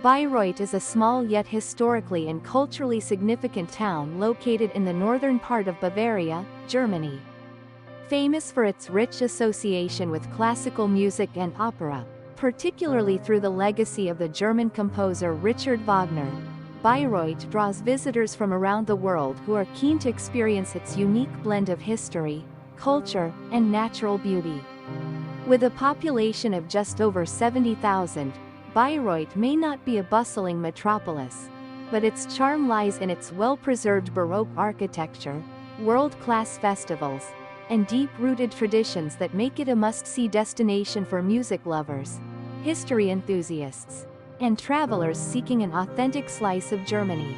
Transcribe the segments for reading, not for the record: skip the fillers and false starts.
Bayreuth is a small yet historically and culturally significant town located in the northern part of Bavaria, Germany. Famous for its rich association with classical music and opera, particularly through the legacy of the German composer Richard Wagner, Bayreuth draws visitors from around the world who are keen to experience its unique blend of history, culture, and natural beauty. With a population of just over 70,000, Bayreuth may not be a bustling metropolis, but its charm lies in its well-preserved Baroque architecture, world-class festivals, and deep-rooted traditions that make it a must-see destination for music lovers, history enthusiasts, and travelers seeking an authentic slice of Germany.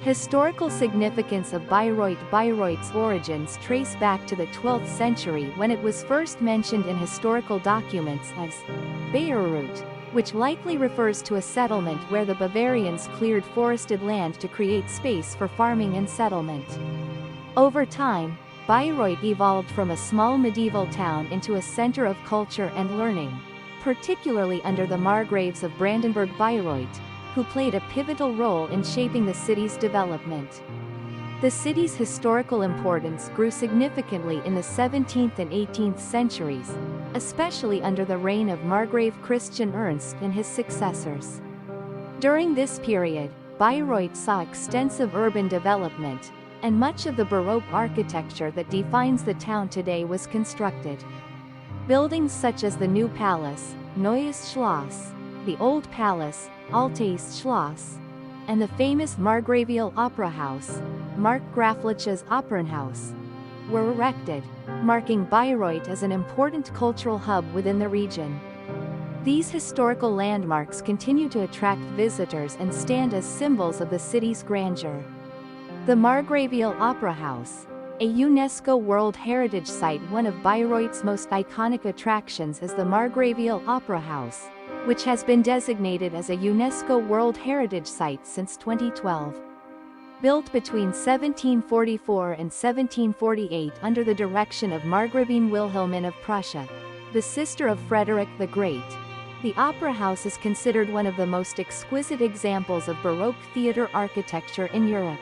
Historical significance of Bayreuth. Bayreuth's origins trace back to the 12th century when it was first mentioned in historical documents as Bayreuth, which likely refers to a settlement where the Bavarians cleared forested land to create space for farming and settlement. Over time, Bayreuth evolved from a small medieval town into a center of culture and learning, particularly under the Margraves of Brandenburg-Bayreuth, who played a pivotal role in shaping the city's development. The city's historical importance grew significantly in the 17th and 18th centuries, especially under the reign of Margrave Christian Ernst and his successors. During this period, Bayreuth saw extensive urban development, and much of the Baroque architecture that defines the town today was constructed. Buildings such as the New Palace, Neues Schloss, the Old Palace, Altes Schloss, and the famous Margravial Opera House, Markgrafliches Opernhaus, were erected, marking Bayreuth as an important cultural hub within the region. These historical landmarks continue to attract visitors and stand as symbols of the city's grandeur. The Margravial Opera House, a UNESCO World Heritage Site. One of Bayreuth's most iconic attractions is the Margravial Opera House, which has been designated as a UNESCO World Heritage Site since 2012. Built between 1744 and 1748 under the direction of Margravine Wilhelmine of Prussia, the sister of Frederick the Great, the Opera House is considered one of the most exquisite examples of Baroque theatre architecture in Europe.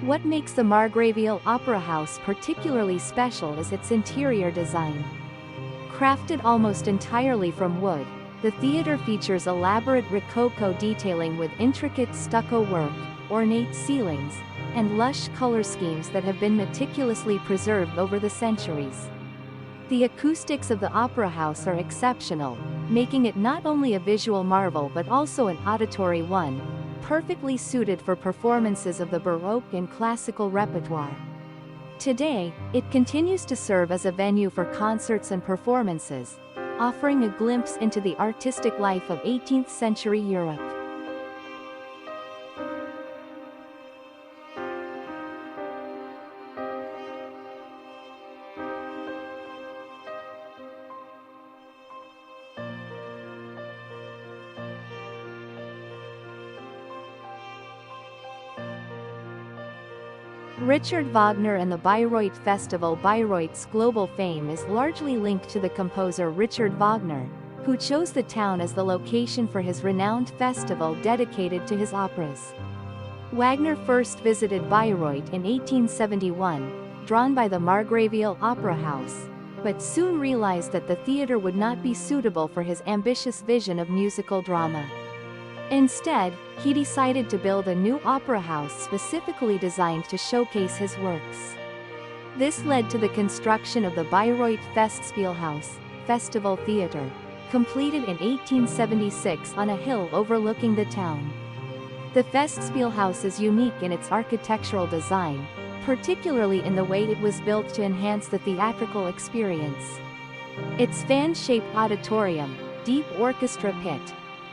What makes the Margravial Opera House particularly special is its interior design. Crafted almost entirely from wood, the theatre features elaborate Rococo detailing with intricate stucco work, ornate ceilings, and lush color schemes that have been meticulously preserved over the centuries. The acoustics of the Opera House are exceptional, making it not only a visual marvel but also an auditory one, perfectly suited for performances of the Baroque and classical repertoire. Today, it continues to serve as a venue for concerts and performances, offering a glimpse into the artistic life of 18th-century Europe. Richard Wagner and the Bayreuth Festival. Bayreuth's global fame is largely linked to the composer Richard Wagner, who chose the town as the location for his renowned festival dedicated to his operas. Wagner first visited Bayreuth in 1871, drawn by the Margravial Opera House, but soon realized that the theatre would not be suitable for his ambitious vision of musical drama. Instead, he decided to build a new opera house specifically designed to showcase his works. This led to the construction of the Bayreuth Festival Theatre, completed in 1876 on a hill overlooking the town. The Festspielhaus is unique in its architectural design, particularly in the way it was built to enhance the theatrical experience. Its fan-shaped auditorium, deep orchestra pit,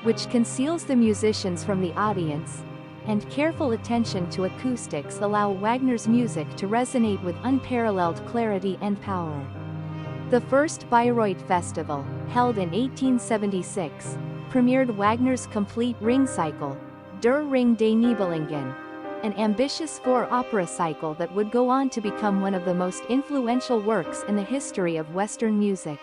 which conceals the musicians from the audience, and careful attention to acoustics allow Wagner's music to resonate with unparalleled clarity and power. The first Bayreuth Festival, held in 1876, premiered Wagner's complete Ring cycle, Der Ring des Nibelungen, an ambitious four-opera cycle that would go on to become one of the most influential works in the history of Western music.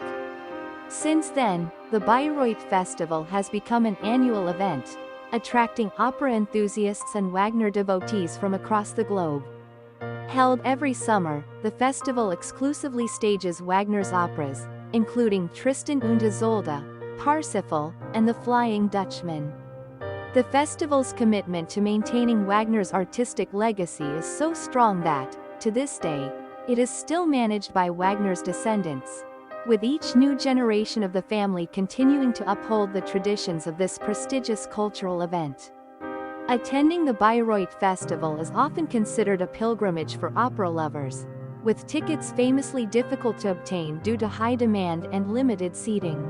Since then, the Bayreuth Festival has become an annual event, attracting opera enthusiasts and Wagner devotees from across the globe. Held every summer, the festival exclusively stages Wagner's operas, including Tristan und Isolde, Parsifal, and The Flying Dutchman. The festival's commitment to maintaining Wagner's artistic legacy is so strong that, to this day, it is still managed by Wagner's descendants, with each new generation of the family continuing to uphold the traditions of this prestigious cultural event. Attending the Bayreuth Festival is often considered a pilgrimage for opera lovers, with tickets famously difficult to obtain due to high demand and limited seating.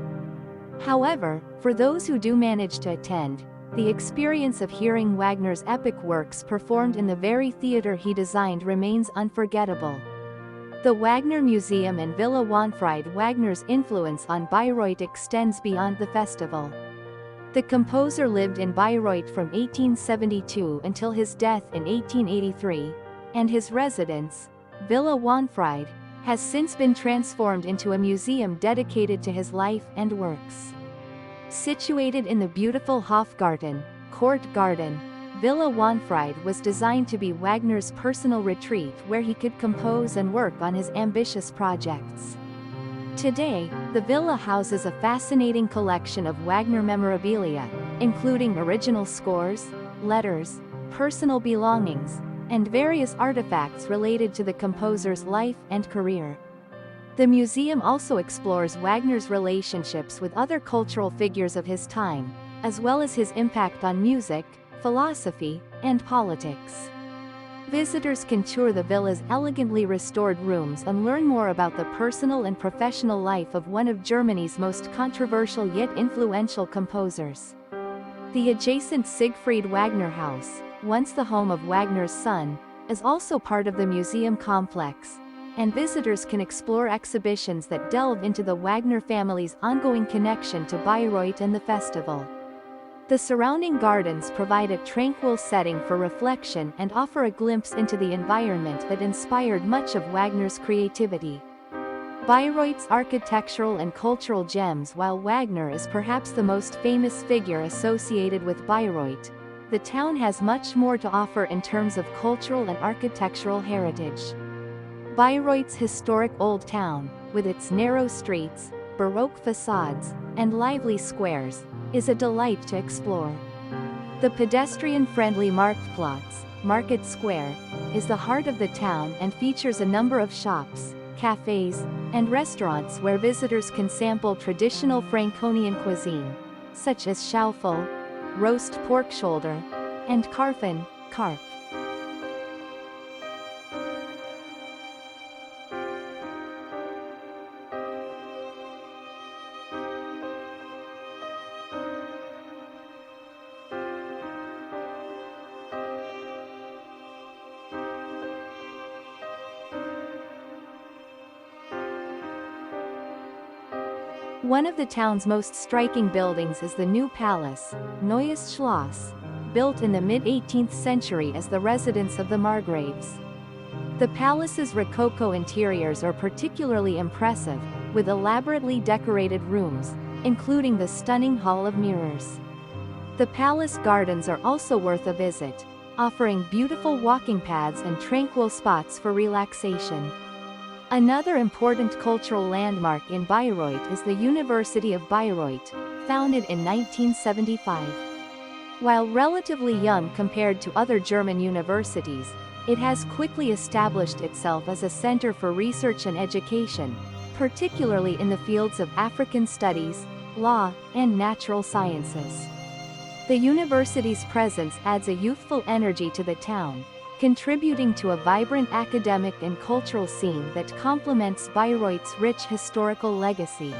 However, for those who do manage to attend, the experience of hearing Wagner's epic works performed in the very theater he designed remains unforgettable. The Wagner Museum and Villa Wanfried. Wagner's influence on Bayreuth extends beyond the festival. The composer lived in Bayreuth from 1872 until his death in 1883, and his residence, Villa Wanfried, has since been transformed into a museum dedicated to his life and works. Situated in the beautiful Hofgarten, Court Garden, Villa Wanfried was designed to be Wagner's personal retreat where he could compose and work on his ambitious projects. Today, the villa houses a fascinating collection of Wagner memorabilia, including original scores, letters, personal belongings, and various artifacts related to the composer's life and career. The museum also explores Wagner's relationships with other cultural figures of his time, as well as his impact on music, philosophy, and politics. Visitors can tour the villa's elegantly restored rooms and learn more about the personal and professional life of one of Germany's most controversial yet influential composers. The adjacent Siegfried Wagner House, once the home of Wagner's son, is also part of the museum complex, and visitors can explore exhibitions that delve into the Wagner family's ongoing connection to Bayreuth and the festival. The surrounding gardens provide a tranquil setting for reflection and offer a glimpse into the environment that inspired much of Wagner's creativity. Bayreuth's architectural and cultural gems. While Wagner is perhaps the most famous figure associated with Bayreuth, the town has much more to offer in terms of cultural and architectural heritage. Bayreuth's historic Old Town, with its narrow streets, Baroque facades, and lively squares, is a delight to explore. The pedestrian-friendly Marktplatz, Market Square, is the heart of the town and features a number of shops, cafes, and restaurants where visitors can sample traditional Franconian cuisine, such as Schaufel, roast pork shoulder, and Karpfen, carp. One of the town's most striking buildings is the new palace, Neues Schloss, built in the mid-18th century as the residence of the Margraves. The palace's Rococo interiors are particularly impressive, with elaborately decorated rooms, including the stunning Hall of Mirrors. The palace gardens are also worth a visit, offering beautiful walking paths and tranquil spots for relaxation. Another important cultural landmark in Bayreuth is the University of Bayreuth, founded in 1975. While relatively young compared to other German universities, it has quickly established itself as a center for research and education, particularly in the fields of African studies, law, and natural sciences. The university's presence adds a youthful energy to the town, contributing to a vibrant academic and cultural scene that complements Bayreuth's rich historical legacy.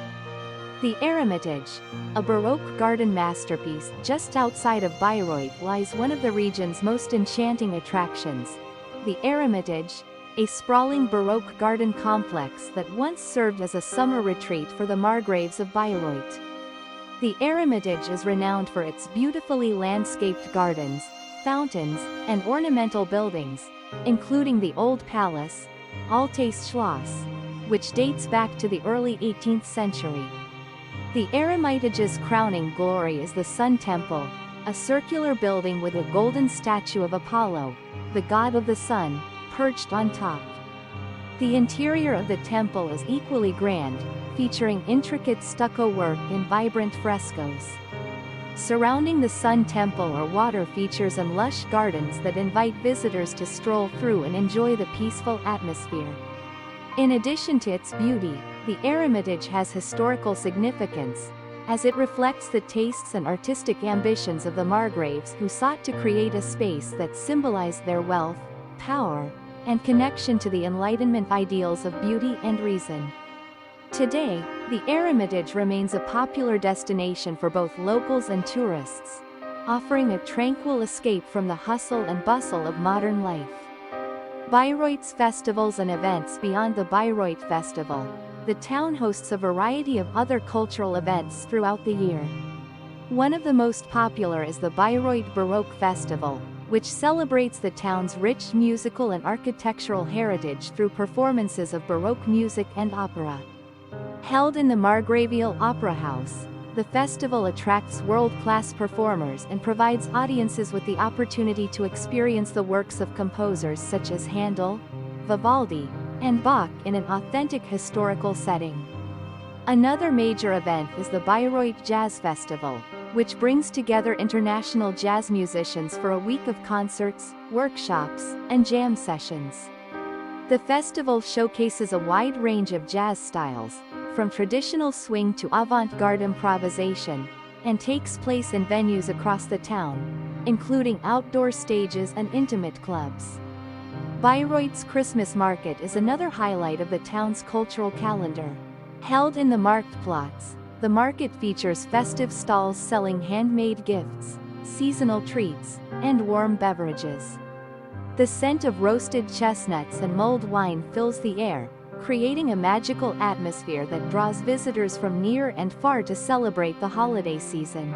The Eremitage, a Baroque garden masterpiece just outside of Bayreuth, lies one of the region's most enchanting attractions. The Eremitage, a sprawling Baroque garden complex that once served as a summer retreat for the Margraves of Bayreuth. The Eremitage is renowned for its beautifully landscaped gardens, fountains, and ornamental buildings, including the Old Palace, Altes Schloss, which dates back to the early 18th century. The Eremitage's crowning glory is the Sun Temple, a circular building with a golden statue of Apollo, the god of the sun, perched on top. The interior of the temple is equally grand, featuring intricate stucco work and vibrant frescoes. Surrounding the Sun Temple are water features and lush gardens that invite visitors to stroll through and enjoy the peaceful atmosphere. In addition to its beauty, the Eremitage has historical significance, as it reflects the tastes and artistic ambitions of the Margraves who sought to create a space that symbolized their wealth, power, and connection to the Enlightenment ideals of beauty and reason. Today, the Eremitage remains a popular destination for both locals and tourists, offering a tranquil escape from the hustle and bustle of modern life. Bayreuth's festivals and events. Beyond the Bayreuth Festival, the town hosts a variety of other cultural events throughout the year. One of the most popular is the Bayreuth Baroque Festival, which celebrates the town's rich musical and architectural heritage through performances of Baroque music and opera. Held in the Margravial Opera House, the festival attracts world-class performers and provides audiences with the opportunity to experience the works of composers such as Handel, Vivaldi, and Bach in an authentic historical setting. Another major event is the Bayreuth Jazz Festival, which brings together international jazz musicians for a week of concerts, workshops, and jam sessions. The festival showcases a wide range of jazz styles, from traditional swing to avant-garde improvisation, and takes place in venues across the town, including outdoor stages and intimate clubs. Bayreuth's Christmas market is another highlight of the town's cultural calendar. Held in the Marktplatz, the market features festive stalls selling handmade gifts, seasonal treats, and warm beverages. The scent of roasted chestnuts and mulled wine fills the air, creating a magical atmosphere that draws visitors from near and far to celebrate the holiday season.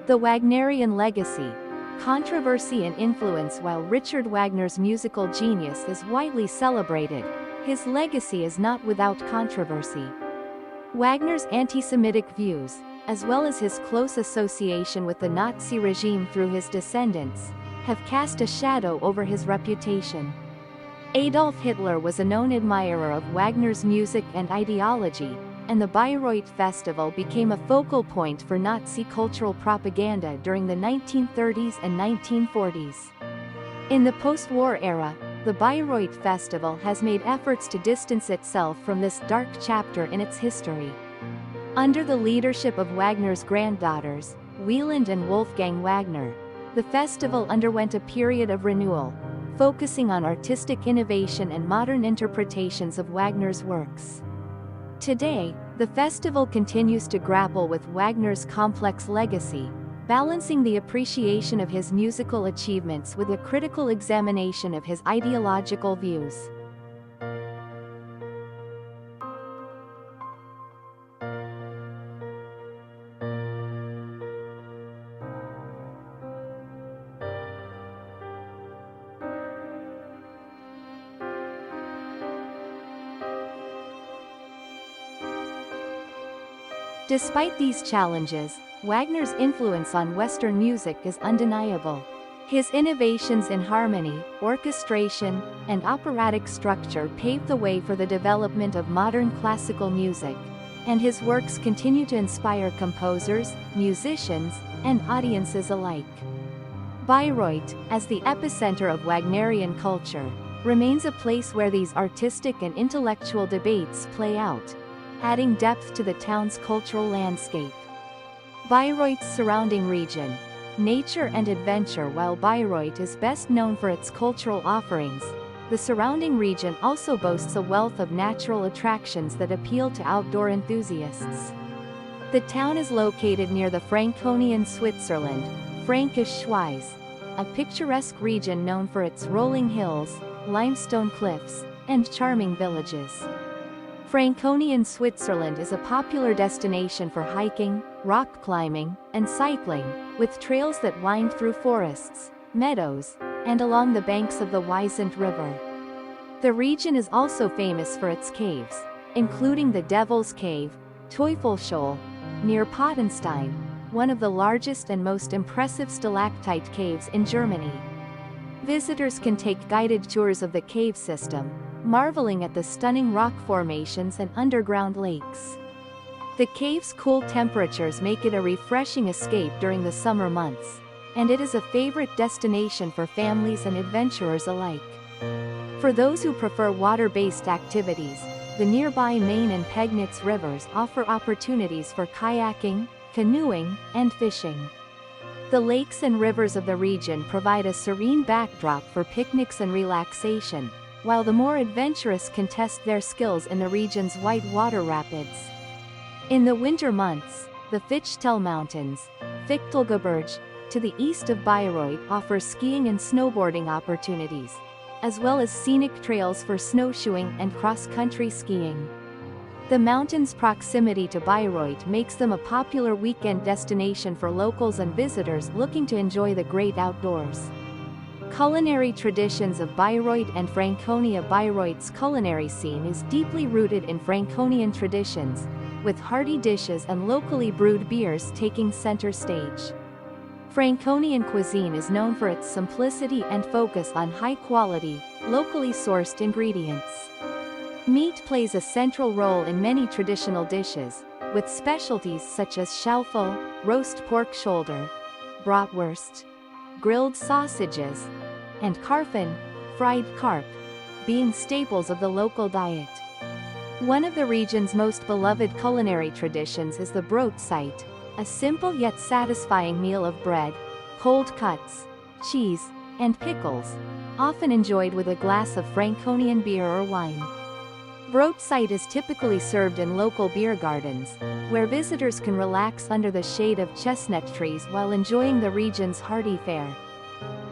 The Wagnerian legacy, controversy and influence. While Richard Wagner's musical genius is widely celebrated, his legacy is not without controversy. Wagner's anti-Semitic views, as well as his close association with the Nazi regime through his descendants, have cast a shadow over his reputation. Adolf Hitler was a known admirer of Wagner's music and ideology, and the Bayreuth Festival became a focal point for Nazi cultural propaganda during the 1930s and 1940s. In the post-war era, the Bayreuth Festival has made efforts to distance itself from this dark chapter in its history. Under the leadership of Wagner's granddaughters, Wieland and Wolfgang Wagner, the festival underwent a period of renewal, focusing on artistic innovation and modern interpretations of Wagner's works. Today, the festival continues to grapple with Wagner's complex legacy, balancing the appreciation of his musical achievements with a critical examination of his ideological views. Despite these challenges, Wagner's influence on Western music is undeniable. His innovations in harmony, orchestration, and operatic structure paved the way for the development of modern classical music, and his works continue to inspire composers, musicians, and audiences alike. Bayreuth, as the epicenter of Wagnerian culture, remains a place where these artistic and intellectual debates play out, adding depth to the town's cultural landscape. Bayreuth's surrounding region, nature and adventure. While Bayreuth is best known for its cultural offerings, the surrounding region also boasts a wealth of natural attractions that appeal to outdoor enthusiasts. The town is located near the Franconian Switzerland, Frankisch Schweiz, a picturesque region known for its rolling hills, limestone cliffs, and charming villages. Franconian Switzerland is a popular destination for hiking, rock climbing, and cycling, with trails that wind through forests, meadows, and along the banks of the Weisend River. The region is also famous for its caves, including the Devil's Cave, Teufelshohl, near Pottenstein, one of the largest and most impressive stalactite caves in Germany. Visitors can take guided tours of the cave system, marveling at the stunning rock formations and underground lakes. The cave's cool temperatures make it a refreshing escape during the summer months, and it is a favorite destination for families and adventurers alike. For those who prefer water-based activities, the nearby Main and Pegnitz rivers offer opportunities for kayaking, canoeing, and fishing. The lakes and rivers of the region provide a serene backdrop for picnics and relaxation, while the more adventurous can test their skills in the region's white water rapids. In the winter months, the Fichtel Mountains, Fichtelgebirge, to the east of Bayreuth offers skiing and snowboarding opportunities, as well as scenic trails for snowshoeing and cross-country skiing. The mountains' proximity to Bayreuth makes them a popular weekend destination for locals and visitors looking to enjoy the great outdoors. Culinary traditions of Bayreuth and Franconia. Bayreuth's culinary scene is deeply rooted in Franconian traditions, with hearty dishes and locally brewed beers taking center stage. Franconian cuisine is known for its simplicity and focus on high-quality, locally sourced ingredients. Meat plays a central role in many traditional dishes, with specialties such as schaufel, roast pork shoulder, bratwurst, grilled sausages, and karpfen, fried carp, being staples of the local diet. One of the region's most beloved culinary traditions is the Brotzeit, a simple yet satisfying meal of bread, cold cuts, cheese, and pickles, often enjoyed with a glass of Franconian beer or wine. Brotzeit is typically served in local beer gardens, where visitors can relax under the shade of chestnut trees while enjoying the region's hearty fare.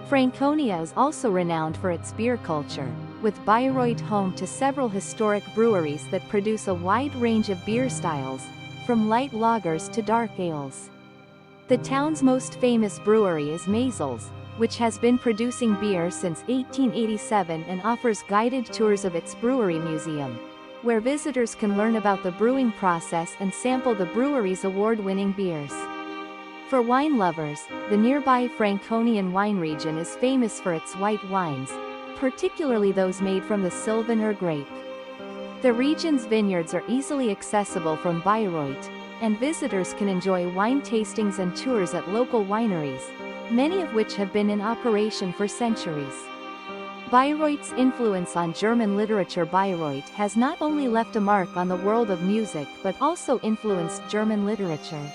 Franconia is also renowned for its beer culture, with Bayreuth home to several historic breweries that produce a wide range of beer styles, from light lagers to dark ales. The town's most famous brewery is Maisels, which has been producing beer since 1887 and offers guided tours of its brewery museum, where visitors can learn about the brewing process and sample the brewery's award-winning beers. For wine lovers, the nearby Franconian wine region is famous for its white wines, particularly those made from the Sylvaner grape. The region's vineyards are easily accessible from Bayreuth, and visitors can enjoy wine tastings and tours at local wineries, many of which have been in operation for centuries. Bayreuth's influence on German literature. Bayreuth has not only left a mark on the world of music but also influenced German literature.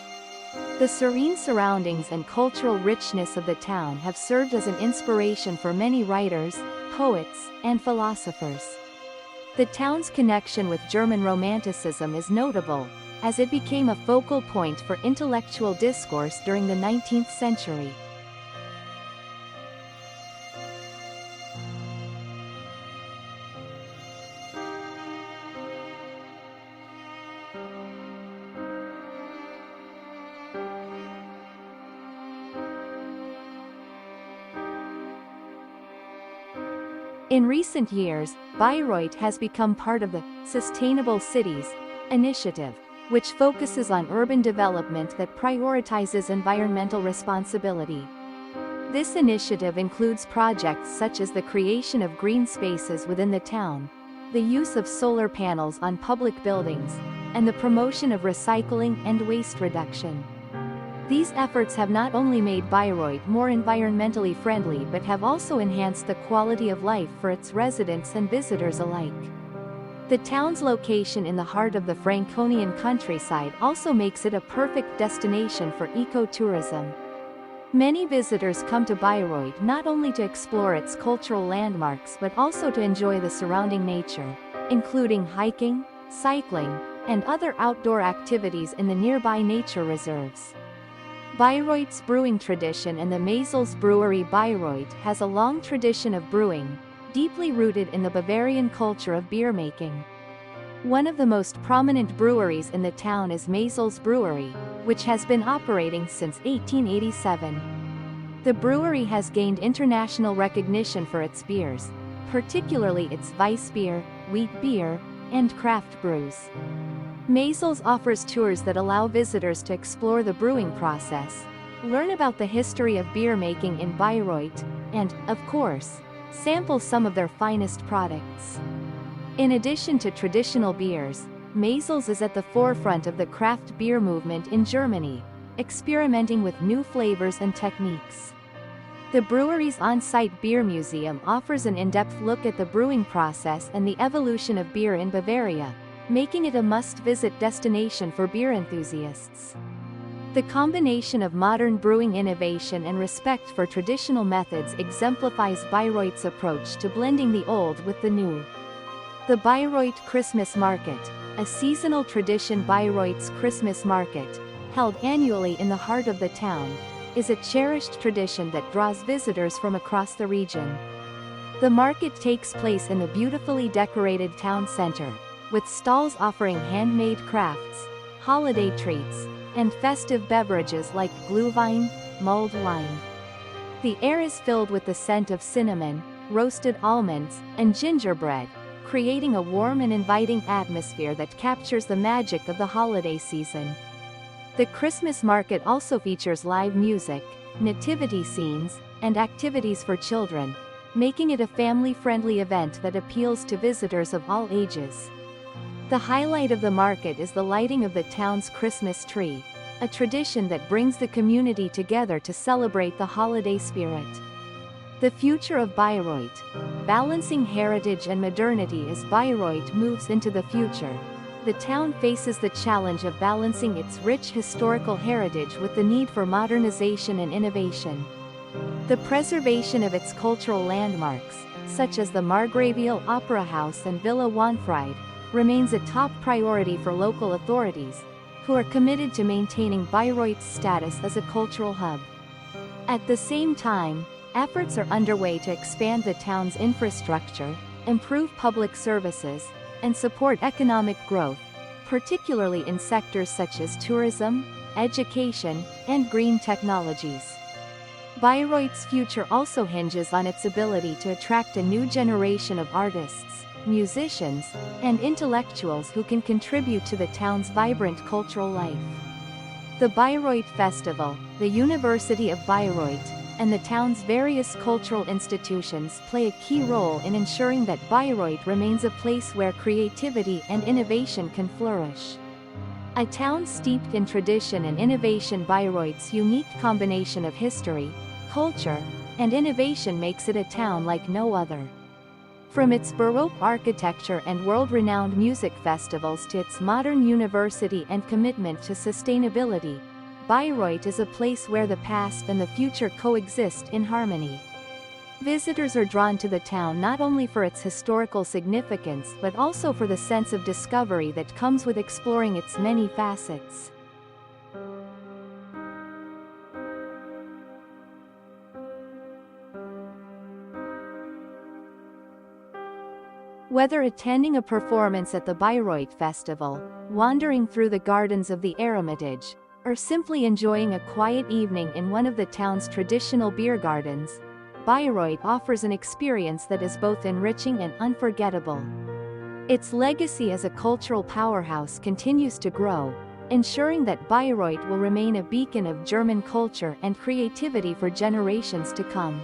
The serene surroundings and cultural richness of the town have served as an inspiration for many writers, poets, and philosophers. The town's connection with German Romanticism is notable, as it became a focal point for intellectual discourse during the 19th century. In recent years, Bayreuth has become part of the Sustainable Cities initiative, which focuses on urban development that prioritizes environmental responsibility. This initiative includes projects such as the creation of green spaces within the town, the use of solar panels on public buildings, and the promotion of recycling and waste reduction. These efforts have not only made Bayreuth more environmentally friendly but have also enhanced the quality of life for its residents and visitors alike. The town's location in the heart of the Franconian countryside also makes it a perfect destination for ecotourism. Many visitors come to Bayreuth not only to explore its cultural landmarks but also to enjoy the surrounding nature, including hiking, cycling, and other outdoor activities in the nearby nature reserves. Bayreuth's brewing tradition. And the Maisels Brewery. Bayreuth has a long tradition of brewing, deeply rooted in the Bavarian culture of beer making. One of the most prominent breweries in the town is Maisels Brewery, which has been operating since 1887. The brewery has gained international recognition for its beers, particularly its Weiss beer, wheat beer, and craft brews. Maisels offers tours that allow visitors to explore the brewing process, learn about the history of beer making in Bayreuth, and, of course, sample some of their finest products. In addition to traditional beers, Maisels is at the forefront of the craft beer movement in Germany, experimenting with new flavors and techniques. The brewery's on-site beer museum offers an in-depth look at the brewing process and the evolution of beer in Bavaria, making it a must-visit destination for beer enthusiasts. The combination of modern brewing innovation and respect for traditional methods exemplifies Bayreuth's approach to blending the old with the new. The Bayreuth Christmas Market, a seasonal tradition. Bayreuth's Christmas Market, held annually in the heart of the town, is a cherished tradition that draws visitors from across the region. The market takes place in the beautifully decorated town center, with stalls offering handmade crafts, holiday treats, and festive beverages like glühwein, mulled wine. The air is filled with the scent of cinnamon, roasted almonds, and gingerbread, creating a warm and inviting atmosphere that captures the magic of the holiday season. The Christmas market also features live music, nativity scenes, and activities for children, making it a family-friendly event that appeals to visitors of all ages. The highlight of the market is the lighting of the town's Christmas tree, a tradition that brings the community together to celebrate the holiday spirit. The future of Bayreuth, balancing heritage and modernity. As Bayreuth moves into the future, the town faces the challenge of balancing its rich historical heritage with the need for modernization and innovation. The preservation of its cultural landmarks, such as the Margravial Opera House and Villa Wanfried, remains a top priority for local authorities, who are committed to maintaining Bayreuth's status as a cultural hub. At the same time, efforts are underway to expand the town's infrastructure, improve public services, and support economic growth, particularly in sectors such as tourism, education, and green technologies. Bayreuth's future also hinges on its ability to attract a new generation of artists, musicians, and intellectuals who can contribute to the town's vibrant cultural life. The Bayreuth Festival, the University of Bayreuth, and the town's various cultural institutions play a key role in ensuring that Bayreuth remains a place where creativity and innovation can flourish. A town steeped in tradition and innovation. Bayreuth's unique combination of history, culture, and innovation makes it a town like no other. From its Baroque architecture and world-renowned music festivals to its modern university and commitment to sustainability, Bayreuth is a place where the past and the future coexist in harmony. Visitors are drawn to the town not only for its historical significance but also for the sense of discovery that comes with exploring its many facets. Whether attending a performance at the Bayreuth Festival, wandering through the gardens of the Eremitage, or simply enjoying a quiet evening in one of the town's traditional beer gardens, Bayreuth offers an experience that is both enriching and unforgettable. Its legacy as a cultural powerhouse continues to grow, ensuring that Bayreuth will remain a beacon of German culture and creativity for generations to come.